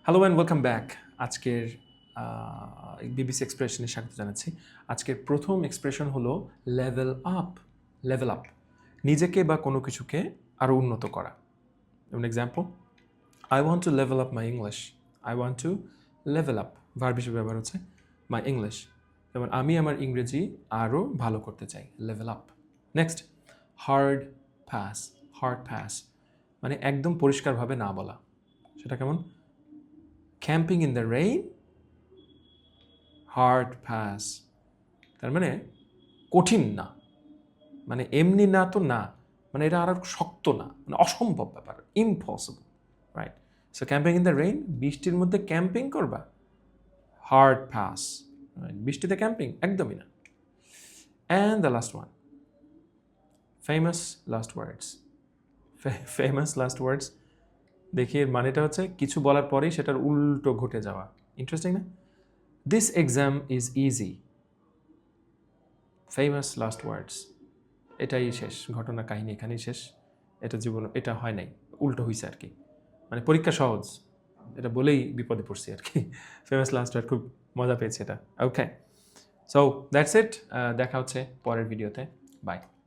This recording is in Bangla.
Hello and welcome back. আজকের বিবিসি এক্সপ্রেশনে স্বাগত জানাচ্ছি। আজকের প্রথম এক্সপ্রেশন হলো লেভেল আপ। লেভেল আপ, নিজেকে বা কোনো কিছুকে আরও উন্নত করা। যেমন example, I want to level up my English. I want to level up verb হিসেবে ব্যবহার হচ্ছে মাই ইংলিশ। যেমন আমি আমার ইংরেজি আরও ভালো করতে চাই, level up. Next, hard pass. Hard pass মানে একদম পরিষ্কারভাবে না বলা। সেটা কেমন? Camping in the rain, hard pass. তার মানে কঠিন না, মানে এমনি না তো না, মানে এটা আর শক্ত না, মানে অসম্ভব ব্যাপার, impossible, right? So camping in the rain, বৃষ্টির মধ্যে ক্যাম্পিং করবা, হার্ড পাস। বৃষ্টিতে ক্যাম্পিং একদমই না। And the last one, famous last words. Famous last ওয়ার্ডস, দেখি এর মানেটা হচ্ছে কিছু বলার পরেই সেটার উল্টো ঘটে যাওয়া। ইন্টারেস্টিং না? This exam is easy. Famous last ওয়ার্ডস, এটাই শেষ ঘটনা, কাহিনী এখানেই শেষ। এটা জীবন, এটা হয় নাই, উল্টো হয়েছে আর কি। মানে পরীক্ষা সহজ, এটা বলেই বিপদে পড়ছি আর কি। ফেমাস লাস্ট ওয়ার্ড, খুব মজা পেয়েছে এটা। ওকে, সো দ্যাটস ইট। দেখা হচ্ছে পরের ভিডিওতে। বাই।